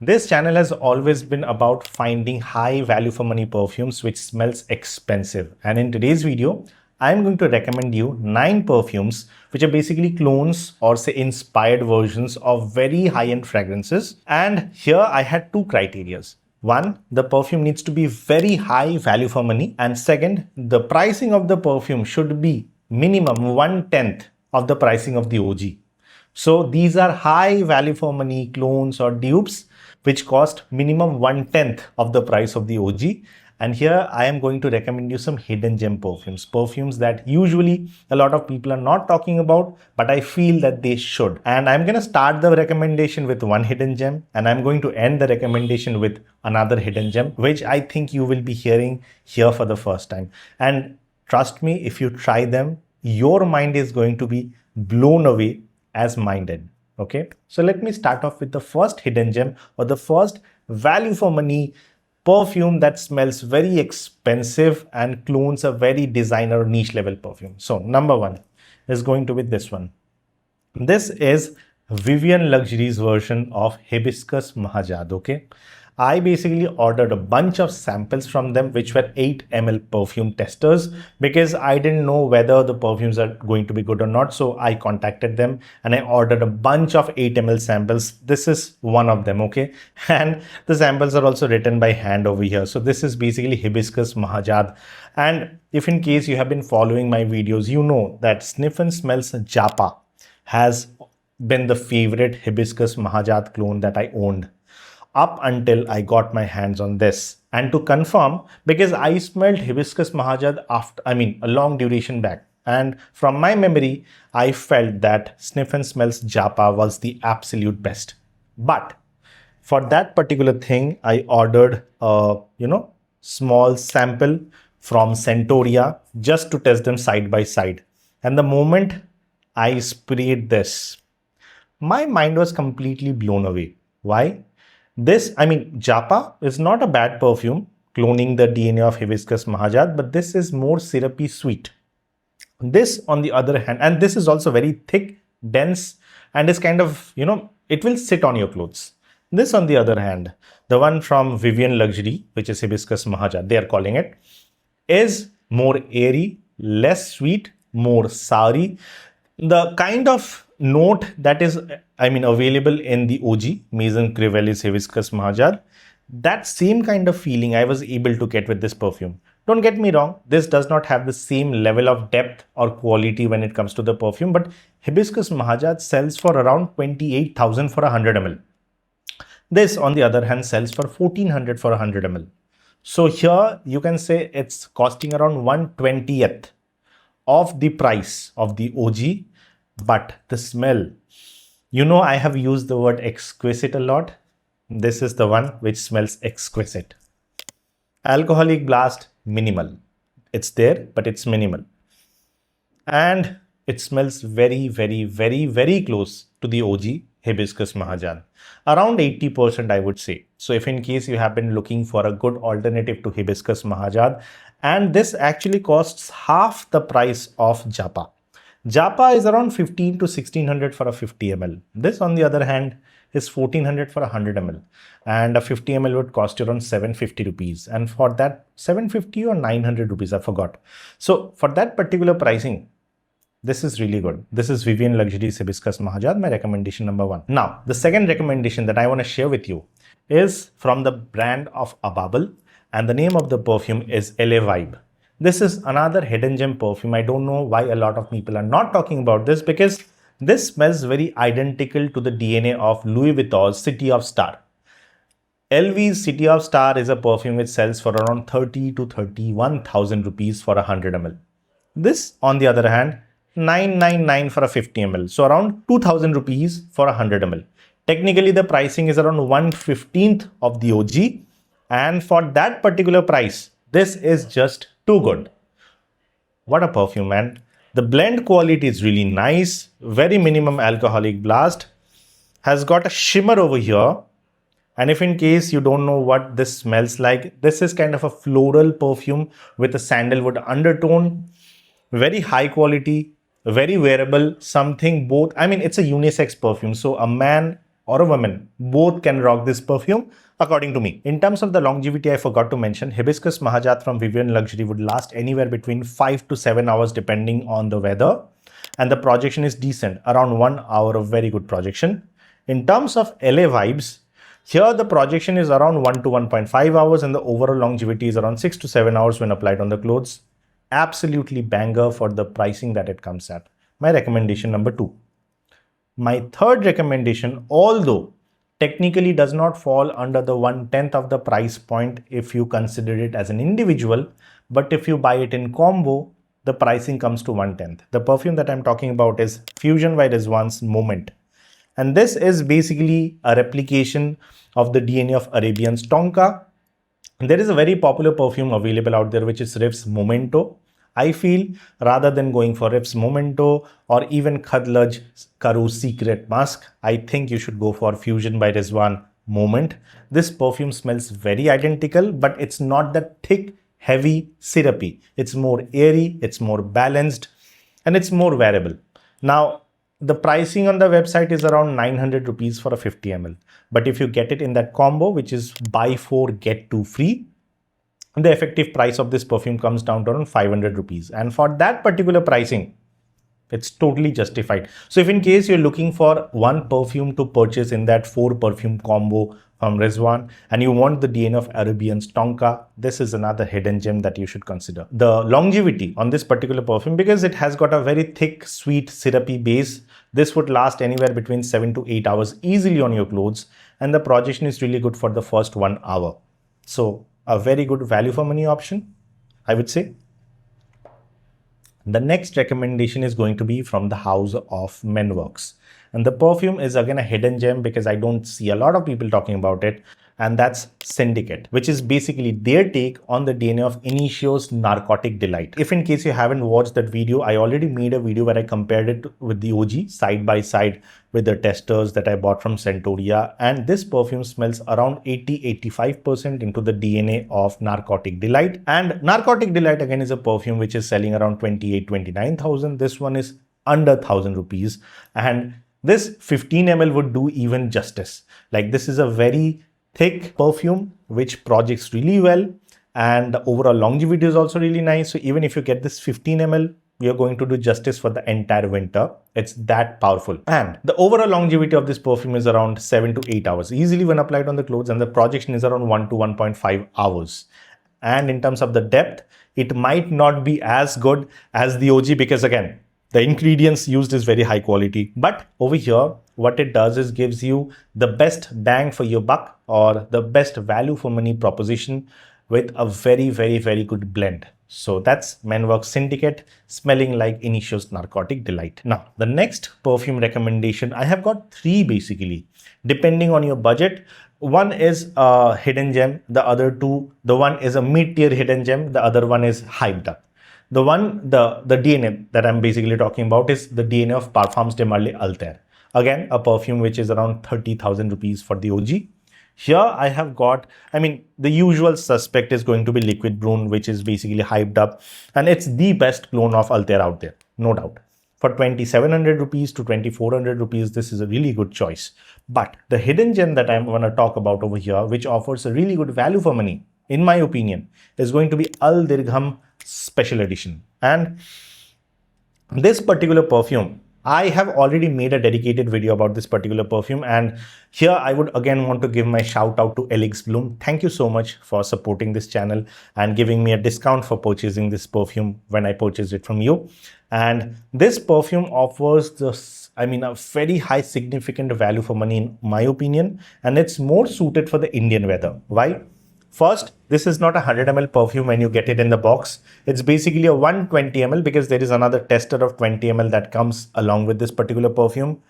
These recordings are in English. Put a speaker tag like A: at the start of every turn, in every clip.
A: This channel has always been about finding high value for money perfumes which smells expensive. And in today's video, I'm going to recommend you 9 perfumes which are basically clones or say inspired versions of very high-end fragrances. And here I had two criterias. One, the perfume needs to be very high value for money. And second, the pricing of the perfume should be minimum 1/10 of the pricing of the OG. So these are high value for money clones or dupes which cost minimum 1/10 of the price of the OG. And here I am going to recommend you some hidden gem perfumes that usually a lot of people are not talking about, but I feel that they should. And I'm going to start the recommendation with one hidden gem and I'm going to end the recommendation with another hidden gem, which I think you will be hearing here for the first time. And trust me, if you try them, your mind is going to be blown away as mine did. Okay, so let me start off with the first hidden gem or the first value for money perfume that smells very expensive and clones a very designer niche level perfume. So number one is going to be this one. This is Vivian Luxury's version of Hibiscus Mahajad. Okay, I basically ordered a bunch of samples from them which were 8 ml perfume testers because I didn't know whether the perfumes are going to be good or not. So I contacted them and I ordered a bunch of 8 ml samples. This is one of them, okay? And the samples are also written by hand over here. So this is basically Hibiscus Mahajad. And if in case you have been following my videos, you know that Sniff and Smells Japa has been the favorite Hibiscus Mahajad clone that I owned up until I got my hands on this. And to confirm, because I smelled Hibiscus Mahajad after, a long duration back. And from my memory, I felt that Sniff and Smells Japa was the absolute best. But for that particular thing, I ordered a, small sample from Centoria just to test them side by side. And the moment I sprayed this, my mind was completely blown away. Why? Japa is not a bad perfume, cloning the DNA of Hibiscus Mahajad, but this is more syrupy sweet. This, on the other hand, and this is also very thick, dense, and is kind of, it will sit on your clothes. This, on the other hand, the one from Vivian Luxury, which is Hibiscus Mahajad, they are calling it, is more airy, less sweet, more soury. The kind of note that is, available in the OG, Maison Crivelli's Hibiscus Mahajad, that same kind of feeling I was able to get with this perfume. Don't get me wrong, this does not have the same level of depth or quality when it comes to the perfume, but Hibiscus Mahajad sells for around 28,000 for 100 ml. This, on the other hand, sells for 1,400 for 100 ml. So here you can say it's costing around 1/20th of the price of the OG, but the smell, I have used the word exquisite a lot. This is the one which smells exquisite. Alcoholic blast, minimal. It's there, but it's minimal. And it smells very, very, very, very close to the OG Hibiscus Mahajad. Around 80%, I would say. So if in case you have been looking for a good alternative to Hibiscus Mahajad, and this actually costs half the price of Japa. Japa is around 15 to 1600 for a 50 ml. This, on the other hand, is 1400 for a 100 ml. And a 50 ml would cost you around 750 rupees. And for that 750 or 900 rupees, I forgot. So for that particular pricing, this is really good. This is Vivian Luxury's Hibiscus Mahajad, my recommendation number 1. Now, the second recommendation that I want to share with you is from the brand of Ababel. And the name of the perfume is LA Vibe. This is another hidden gem perfume. I don't know why a lot of people are not talking about this because this smells very identical to the DNA of Louis Vuitton's City of Star. LV's City of Star is a perfume which sells for around 30 to 31,000 rupees for a 100 ml. This, on the other hand, 999 for a 50 ml. So around 2,000 rupees for a 100 ml. Technically, the pricing is around 1/15th of the OG. And for that particular price, this is just too good. What a perfume, man. The blend quality is really nice. Very minimum alcoholic blast. Has got a shimmer over here. And if in case you don't know what this smells like, this is kind of a floral perfume with a sandalwood undertone. Very high quality, very wearable, something both. It's a unisex perfume. So a man or a woman, both can rock this perfume according to me. In terms of the longevity, I forgot to mention, Hibiscus Mahajad from Vivian Luxury would last anywhere between 5 to 7 hours depending on the weather. And the projection is decent, around 1 hour of very good projection. In terms of LA vibes, here the projection is around 1 to 1.5 hours and the overall longevity is around 6 to 7 hours when applied on the clothes. Absolutely banger for the pricing that it comes at. My recommendation number 2. My third recommendation, although technically does not fall under the 1/10 of the price point if you consider it as an individual, but if you buy it in combo, the pricing comes to 1/10. The perfume that I'm talking about is Fusion by Rizwan's Moment. And this is basically a replication of the DNA of Arabian's Tonka. There is a very popular perfume available out there, which is Rif's Momento. I feel rather than going for Rif's Momento or even Khadlaj Karu's Secret Musk, I think you should go for Fusion by Rizwan Moment. This perfume smells very identical, but it's not that thick, heavy, syrupy. It's more airy, it's more balanced, and it's more wearable. Now, the pricing on the website is around 900 rupees for a 50 ml. But if you get it in that combo, which is buy 4, get 2 free, the effective price of this perfume comes down to around 500 rupees. And for that particular pricing, it's totally justified. So if in case you're looking for one perfume to purchase in that 4 perfume combo from Rizwan and you want the DNA of Arabian's Tonka, this is another hidden gem that you should consider. The longevity on this particular perfume, because it has got a very thick, sweet, syrupy base, this would last anywhere between 7 to 8 hours easily on your clothes, and the projection is really good for the first 1 hour. So a very good value for money option, I would say. The next recommendation is going to be from the house of Menworks. And the perfume is again a hidden gem because I don't see a lot of people talking about it. And that's Syndicate, which is basically their take on the DNA of Initio's Narcotic Delight. If in case you haven't watched that video, I already made a video where I compared it with the OG side by side with the testers that I bought from Centauria. And this perfume smells around 80-85% into the DNA of Narcotic Delight. And Narcotic Delight again is a perfume which is selling around 28,000-29,000. This one is under 1,000 rupees. And this 15 ml would do even justice. Like, this is a very thick perfume which projects really well, and the overall longevity is also really nice. So even if you get this 15 ml, you're going to do justice for the entire winter. It's that powerful. And the overall longevity of this perfume is around 7 to 8 hours easily when applied on the clothes, and the projection is around 1 to 1.5 hours. And in terms of the depth, it might not be as good as the OG because again, the ingredients used is very high quality. But over here, what it does is gives you the best bang for your buck or the best value for money proposition with a very, very, very good blend. So that's Menworks Syndicate, smelling like Initio's Narcotic Delight. Now, the next perfume recommendation, I have got 3 basically, depending on your budget. One is a hidden gem, the other 2, the one is a mid-tier hidden gem, the other one is hyped up. The DNA that I'm basically talking about is the DNA of Parfums de Marly Altair. Again, a perfume which is around 30,000 rupees for the OG. Here I have got, the usual suspect is going to be Liquid Brune, which is basically hyped up. And it's the best clone of Altair out there, no doubt. For 2,700 rupees to 2,400 rupees, this is a really good choice. But the hidden gem that I'm going to talk about over here, which offers a really good value for money, in my opinion, is going to be Al Dirgham Special Edition. And this particular perfume, I have already made a dedicated video about this particular perfume, and here I would again want to give my shout out to Elix Bloom. Thank you so much for supporting this channel and giving me a discount for purchasing this perfume when I purchased it from you. And this perfume offers a very high significant value for money in my opinion, and it's more suited for the Indian weather. Why? First, this is not a 100 ml perfume when you get it in the box. It's basically a 120 ml because there is another tester of 20 ml that comes along with this particular perfume.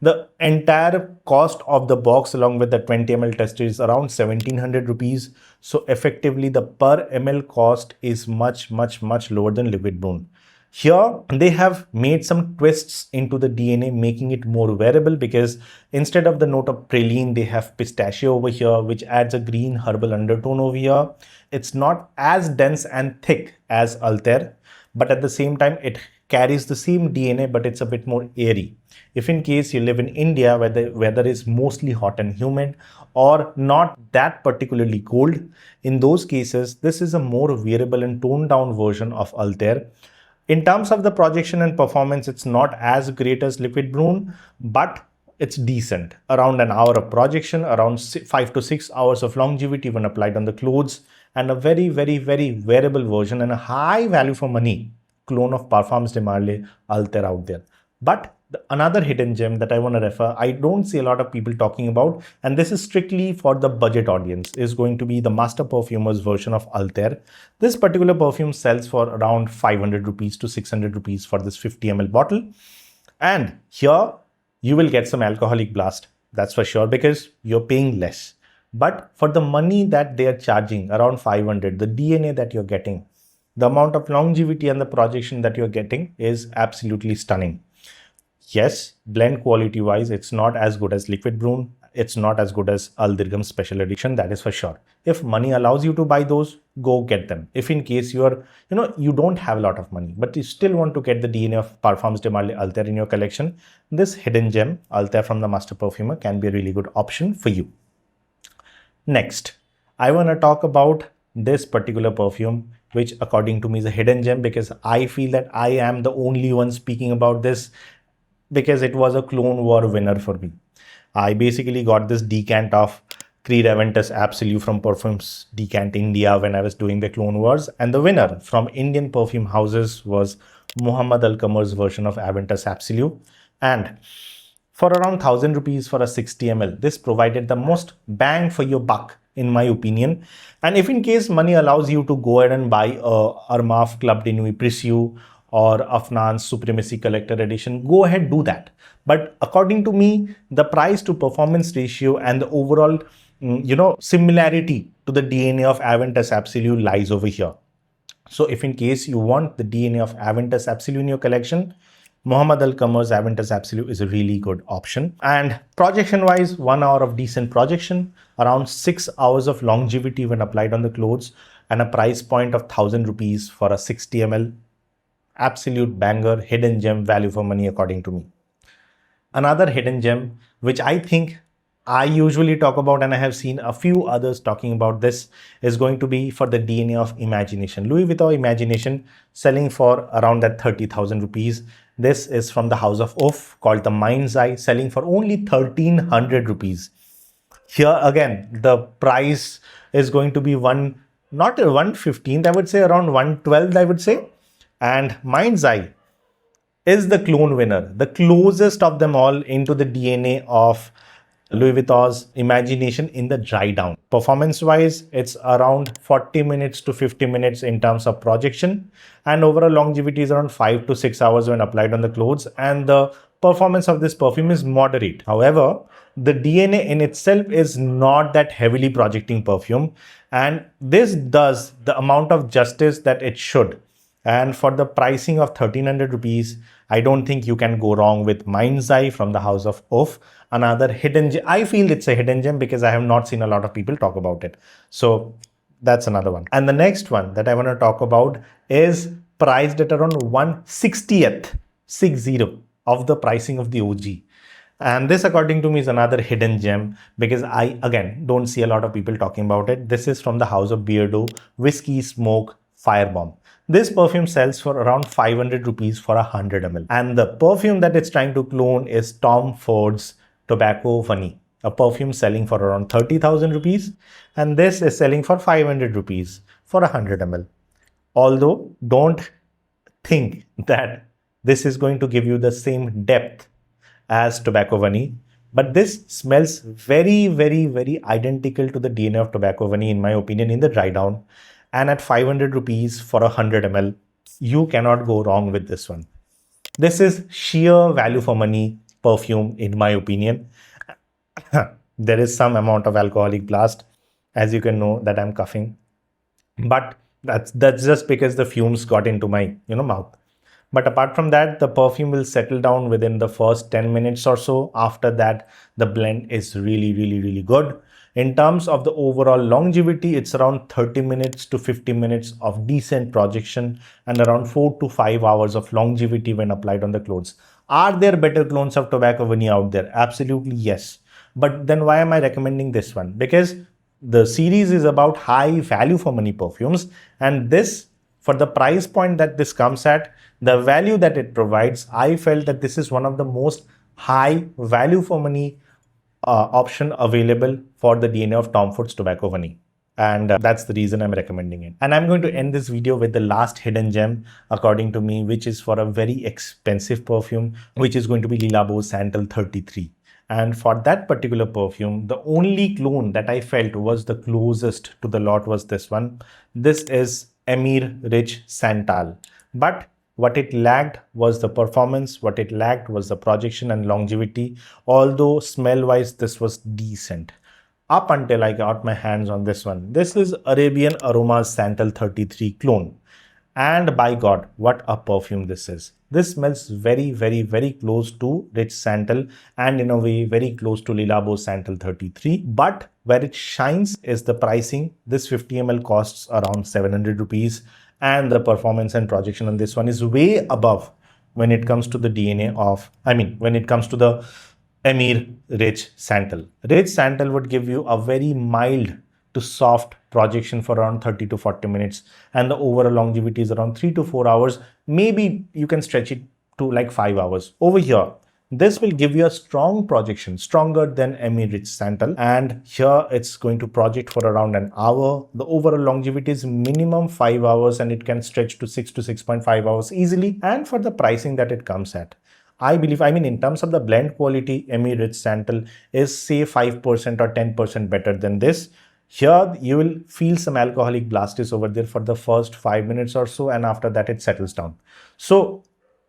A: The entire cost of the box along with the 20 ml tester is around 1,700 rupees. So effectively the per ml cost is much lower than Liquid Brune. Here, they have made some twists into the DNA, making it more wearable because instead of the note of praline, they have pistachio over here, which adds a green herbal undertone over here. It's not as dense and thick as Altair, but at the same time, it carries the same DNA, but it's a bit more airy. If in case you live in India where the weather is mostly hot and humid or not that particularly cold, in those cases, this is a more wearable and toned down version of Altair. In terms of the projection and performance, it's not as great as Liquid Broom, but it's decent. Around an hour of projection, around 5 to 6 hours of longevity when applied on the clothes, and a very, very, very wearable version and a high value for money clone of Perfumes de Marly Altair out there. But another hidden gem that I want to refer, I don't see a lot of people talking about, and this is strictly for the budget audience, is going to be the Master Perfumer's version of Altair. This particular perfume sells for around 500 rupees to 600 rupees for this 50 ml bottle. And here you will get some alcoholic blast, that's for sure, because you're paying less. But for the money that they are charging, around 500, the DNA that you're getting, the amount of longevity and the projection that you're getting is absolutely stunning. Yes, blend quality wise, it's not as good as Liquid Broom. It's not as good as Al Dirgham Special Edition, that is for sure. If money allows you to buy those, go get them. If in case you are, you don't have a lot of money, but you still want to get the DNA of Perfumes de Marly Altair in your collection, this hidden gem, Altair from the Master Perfumer, can be a really good option for you. Next, I want to talk about this particular perfume, which according to me is a hidden gem because I feel that I am the only one speaking about this because it was a Clone War winner for me. I basically got this decant of Creed Aventus Absolute from Perfumes Decant India when I was doing the Clone Wars, and the winner from Indian perfume houses was Muhammad Al Qamar's version of Aventus Absolute. And for around 1000 rupees for a 60 ml, this provided the most bang for your buck in my opinion. And if in case money allows you to go ahead and buy a Armaf Club de Nuit Precieux or Afnan's Supremacy Collector Edition, go ahead, do that. But according to me, the price to performance ratio and the overall, similarity to the DNA of Aventus Absolute lies over here. So if in case you want the DNA of Aventus Absolute in your collection, Muhammad Al Qamar's Aventus Absolute is a really good option. And projection wise, 1 hour of decent projection, around 6 hours of longevity when applied on the clothes, and a price point of 1000 rupees for a 60 ml. Absolute banger, hidden gem, value for money according to me. Another hidden gem, which I think I usually talk about, and I have seen a few others talking about this, is going to be for the DNA of Imagination. Louis Vuitton Imagination selling for around that 30,000 rupees. This is from the house of Off called the Mind's Eye, selling for only 1300 rupees. Here again, the price is going to be not 115th, I would say around 112th, I would say. And Mind's Eye is the clone winner, the closest of them all into the DNA of Louis Vuitton's Imagination in the dry down. Performance wise, it's around 40 minutes to 50 minutes in terms of projection, and overall longevity is around 5 to 6 hours when applied on the clothes, and the performance of this perfume is moderate. However, the DNA in itself is not that heavily projecting perfume, and this does the amount of justice that it should. And for the pricing of 1300 rupees, I don't think you can go wrong with Mind's Eye from the house of Off. Another hidden gem. I feel it's a hidden gem because I have not seen a lot of people talk about it. So that's another one. And the next one that I want to talk about is priced at around 1/60th, 60 of the pricing of the OG. And this according to me is another hidden gem because I again don't see a lot of people talking about it. This is from the house of Beardo Whiskey Smoke Firebomb. This perfume sells for around 500 rupees for 100 ml. And the perfume that it's trying to clone is Tom Ford's Tobacco Funny, a perfume selling for around 30,000 rupees. And this is selling for 500 rupees for 100 ml. Although don't think that this is going to give you the same depth as Tobacco Funny, but this smells very, very, very identical to the DNA of Tobacco Funny in my opinion in the dry down. And at 500 rupees for 100 ml, you cannot go wrong with this one. This is sheer value for money perfume in my opinion. There is some amount of alcoholic blast, as you can know that I'm coughing, but that's just because the fumes got into my mouth. But apart from that, the perfume will settle down within the first 10 minutes or so. After that, the blend is really, really, really good. In terms of the overall longevity, it's around 30 minutes to 50 minutes of decent projection and around 4 to 5 hours of longevity when applied on the clothes. Are there better clones of tobacco vanilla out there? Absolutely yes. But then why am I recommending this one? Because the series is about high value for money perfumes, and this, for the price point that this comes at, the value that it provides, I felt that this is one of the most high value for money option available for the DNA of Tom Ford's Tobacco Vanilla. And that's the reason I'm recommending it. And I'm going to end this video with the last hidden gem, according to me, which is for a very expensive perfume, which is going to be Le Labo's Santal 33. And for that particular perfume, the only clone that I felt was the closest to the lot was this one. This is Emir Rich Santal. But what it lacked was the performance, what it lacked was the projection and longevity, although smell-wise this was decent. Up until I got my hands on this one. This is Arabian Aroma's Santal 33 clone. And by God, what a perfume this is. This smells very, very, very close to Rich Santal and in a way very close to Le Labo's Santal 33. But where it shines is the pricing. This 50 ml costs around 700 rupees and the performance and projection on this one is way above when it comes to the DNA of, when it comes to the Emir Rich Santal. Rich Santal would give you a very mild to soft projection for around 30 to 40 minutes and the overall longevity is around 3 to 4 hours. Maybe you can stretch it to like 5 hours. Over here, this will give you a strong projection, stronger than Emir Rich Santal, and here it's going to project for around an hour. The overall longevity is minimum 5 hours and it can stretch to 6 to 6.5 hours easily. And for the pricing that it comes at, I believe, in terms of the blend quality, Emir Rich Santal is say 5% or 10% better than this. Here you will feel some alcoholic blasts over there for the first 5 minutes or so, and after that it settles down. So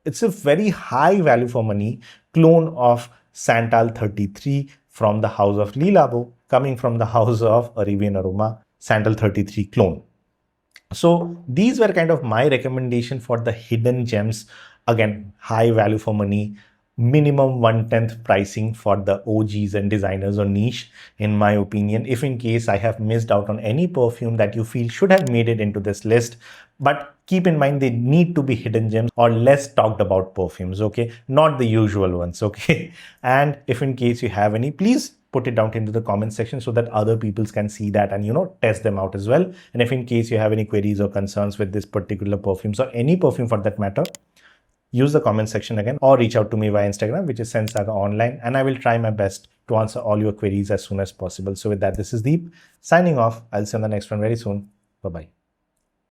A: it's a very high value for money clone of Santal 33 from the house of Le Labo, coming from the house of Arabian Aroma Santal 33 clone. So these were kind of my recommendation for the hidden gems. Again, high value for money, minimum 1/10 pricing for the OGs and designers or niche, in my opinion. If in case I have missed out on any perfume that you feel should have made it into this list, but keep in mind they need to be hidden gems or less talked about perfumes, okay? Not the usual ones, okay? And if in case you have any, please put it down into the comment section so that other people can see that and test them out as well. And if in case you have any queries or concerns with this particular perfumes or any perfume for that matter, use the comment section again or reach out to me via Instagram, which is Scent Saga Online, and I will try my best to answer all your queries as soon as possible. So with that, this is Deep signing off. I'll see you on the next one very soon. Bye-bye.